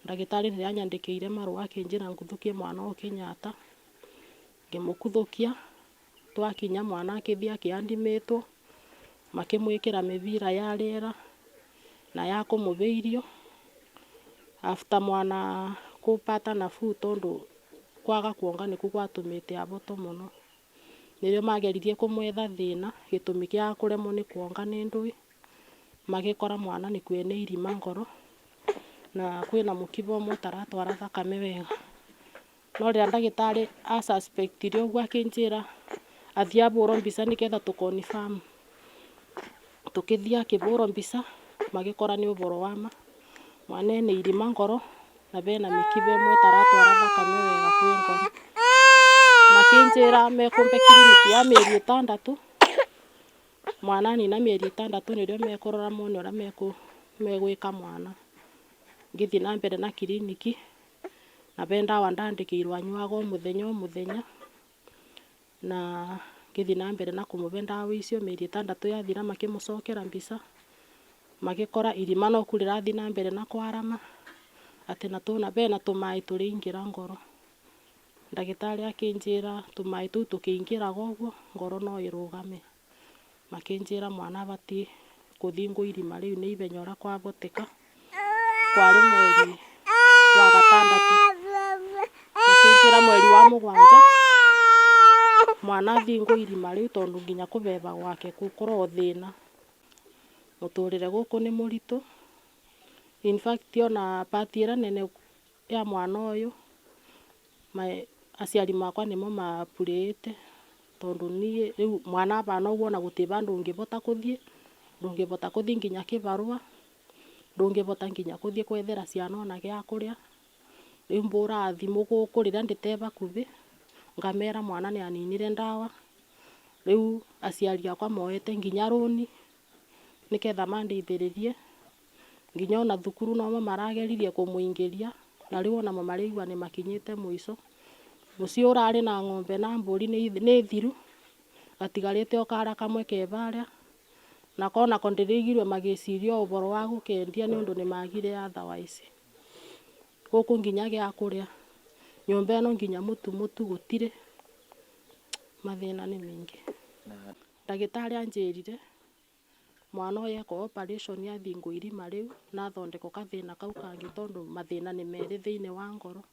ndagĩtarĩ nĩ anyandĩkĩire marũa akĩnjĩra nguthũkie mwana ũyũ Kenyatta. Ngĩmũkuthũkia, twakinya mwana akĩthiĩ akĩandimĩtwo, makĩmwĩkĩra mĩbira ya rĩera na ya kũmũbe irio. After mwana kũpata nafuu tondũ kwaga kuonga nĩkuo gwatũmĩte aboto mũno. Nĩrĩo mageririe kũmwetha thĩna, gĩtũmi gĩa kũremwo nĩ kuonga nĩ ndũĩ, magĩkora mwana nĩ kwĩna irima ngoro na kwĩna mũkiba ũmwe ũtaratwara thakame wega. No rĩrĩa ndagĩtarĩ a suspect-ire ũguo akĩnjĩra athiĩ abũrwo mbica nĩgetha tũ confirm. Tũkĩthiĩ akĩbũrwo mbica magĩkora nĩ ũboro wa ma, mwana ena irima ngoro na bena mĩkiba ĩmwe ĩtaratwara thakame wega kwĩ ngoro. Makĩnjĩra mekũmbe kiriniki ya mĩeri 6, mwana anina mĩeri 6 nĩrĩo mekũrora mone ũrĩa megwĩka mwana. Ngĩthiĩ na mbere na kiriniki na be ndawa ndandĩkĩirwo anyuaga o mũthenya na ngĩthiĩ na mbere na kũmũbe ndawa icio. Mĩeri 6 yathira makĩmũcokera mbica, magĩkora irima noku rĩrathiĩ na mbere na kwarama, atĩ na bena tũmaĩ tũrĩingĩra ngoro. Ndagĩtarĩ akĩnjĩra tũmaĩ tũu tũkĩingĩraga ũguo ngoro no ĩrũgame. Makĩnjĩra mwana abatiĩ kũthingwo irima rĩu nĩ ibenya ũrĩa kwaboteka. Kwarĩ mweri wa gatandatũ, makĩnjĩra mweri wa 7 mwana athingwo irima rĩu tondũ nginya kũbeba gwake gũkorwo thĩna. Mũtũrĩre gũkũ nĩ mũritũ. In fact ona part ĩrĩa nene ya mwana ũyũ aciari makwa nĩmo mapurĩte tondũ niĩ rĩu mwana abana ũguo ona gũtirĩ bandũ ũngĩbota kũthiĩ, ndũngĩbota kũthiĩ nginya kĩbarũa, ndũngĩbota nginya kũthiĩ kwethera ciana ona gĩa kũrĩa. Rĩu mbũraga thimũ gũkũ rĩrĩa ndĩte bakubĩ ngamera mwana nĩ aninire ndawa. Rĩu aciari akwa moete nginya rũni nĩgetha mandeithĩrĩrie, nginya ona thukuru nomo marageririe kũmũingĩria na rĩu onamo marĩigua nĩ makinyĩte mũico. Mũciĩ ũrarĩ na ng'ombe na mbũri nĩ thiru, gatigarĩte o kara kamwe ke barĩa, nako onako ndĩrĩigirwe magĩciria ũboro wa gũkendia nĩ ũndũ nĩ magire otherwise. Gũkũ nginya gĩa kũrĩa, nyũmba ĩno nginya mũtu gũtirĩ, mathĩna nĩ maingĩ. Ndagĩtarĩ anjĩrire mwana ũyũ ekwo operation athingwo irima rĩu na athondekwo gathĩna kau kangĩ tondũ mathĩna nĩ merĩ thĩinĩ wa ngoro.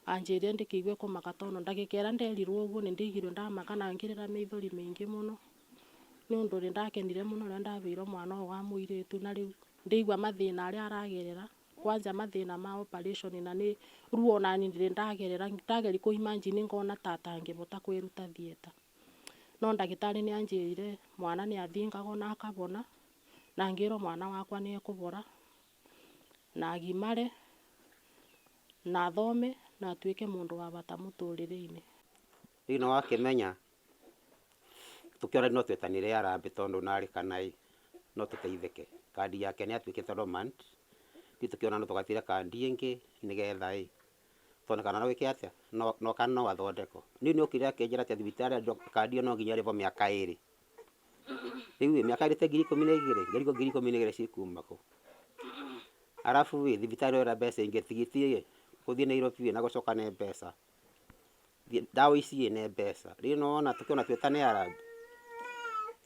Anjĩrire ndĩkĩigue kũmaka tondũ ndagĩka ĩrĩa nderirwo ũguo nĩ ndaiguire ndamaka na ngĩrĩra maithori maingĩ mũno, nĩ ũndũ nĩ ndakenire mũno rĩrĩa ndabeirwo mwana ũyũ wa mũirĩtu. Na rĩu ndaigua mathĩna arĩa aragerera, kwanja mathĩna ma operation na nĩ ruo onani ndĩrĩ ndagerera, ndageria kũ imagine ngona ta atangĩbota kwĩruta theatre. No ndagĩtarĩ nĩ anjĩrire mwana nĩ athingagwo na akabona, na ngĩrwo mwana wakwa nĩ ekũbora na agimare na athome na atuĩke mũndũ wa bata mũtũrĩre-inĩ. Rĩu nĩ wakĩmenya tũkĩona no twetanĩre Harambee tondũ narĩ kana no tũteithĩke. Kandi yake nĩ atuĩkĩte dormant, rĩu tũkĩona no tũgatire kandi ĩngĩ nĩgetha tonekana no wĩke atĩa no kana no athondekwo. Niĩ nĩ okire akĩnjĩra atĩ thibitarĩ kandi ĩyo no nginya ĩrĩhwo mĩaka 2. Rĩu mĩaka 2 ngiri 12, ngerigwo ngiri 12 cikuma kũ? Arabu thibitarĩ ĩyo mbeca ingĩ tigiti gũthiĩ Nairobi na gũcoka nĩ mbeca, ndawa ici nĩ mbeca. Rĩu nĩwona tũkĩona twĩtane Harambee,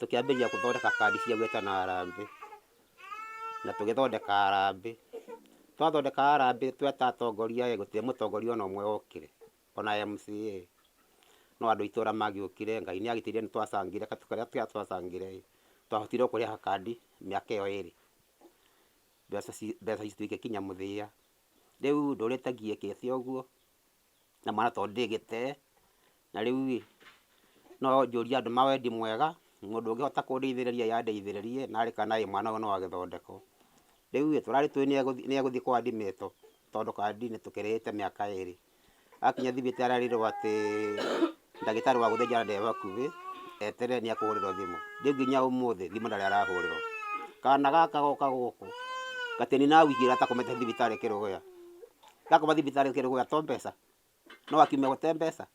tũkĩambĩrĩria gũthondeka kandi cia gwĩtana Harambee na tũgĩthondeka Harambee. Twathondeka Harambee tweta atongoria gũtirĩ mũtongoria ona ũmwe wokire ona MCA, no andũ itũra magĩũkire, Ngai nĩ agĩteithĩrĩirie nĩ twacangire karĩa twacangire twahotire kũrĩha kandi mĩaka ĩyo 2, mbeca ici tũgĩkinya mũthia. Rĩu ndũrĩte ngiĩkĩte ũguo na mwana tondũ ndĩgĩte, na rĩu no njũrie andũ mawendi mwega, mũndũ ũngĩhota kũndeithĩrĩria yandeithĩrĩrie narĩ kana mwana ũyũ no agĩthondekwo. Rĩu tũrarĩ tũĩ nĩ egũthiĩ kwandimĩtwo tondũ kandi nĩ tũkĩrĩhĩte mĩaka 2. Akinya thibitarĩ arirwo atĩ ndagĩtarĩ wa gũthĩnjana ndarĩ bakubĩ, eterere nĩ ekũhũrĩrwo thimũ. Rĩu nginya ũmũthĩ thimũ ndarĩ arahũrĩrwo. Kana gaka goka gũkũ gatĩnina wiki gatakomete thibitarĩ Kĩrũgũya, gakoma thibitarĩ Kĩrũgũya to mbeca, no akiume gũte mbeca.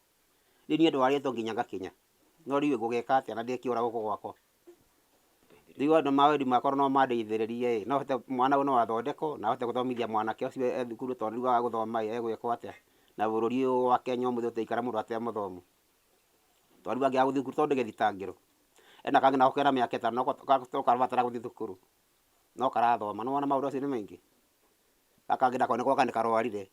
Rĩu niĩ ndwarĩtwo nginya ngakinya, no rĩu ngũgĩka atĩa na ndĩkĩũra gũkũ gwakwa. Ndigo andũ mawĩra makorwo no mandeithĩrĩrie no hote mwana ũyũ no athondekwo na hote gũthomithia mwanake ũcio e thukuru tondũ rĩu aga gũthoma egwĩkwo atĩa na bũrũri ũyũ wa Kenya ũmũthĩ ũtaikara mũndũ atemũthomu tondũ rĩu angĩaga gũthiĩ thukuru tondũ gĩthitangĩro ena kangĩ nako kena mĩaka ĩtano no karabatara gũthiĩ thukuru no karathoma nĩwona maũndũ acio nĩ maingĩ gaka kangĩ nako nĩko nĩ karwarire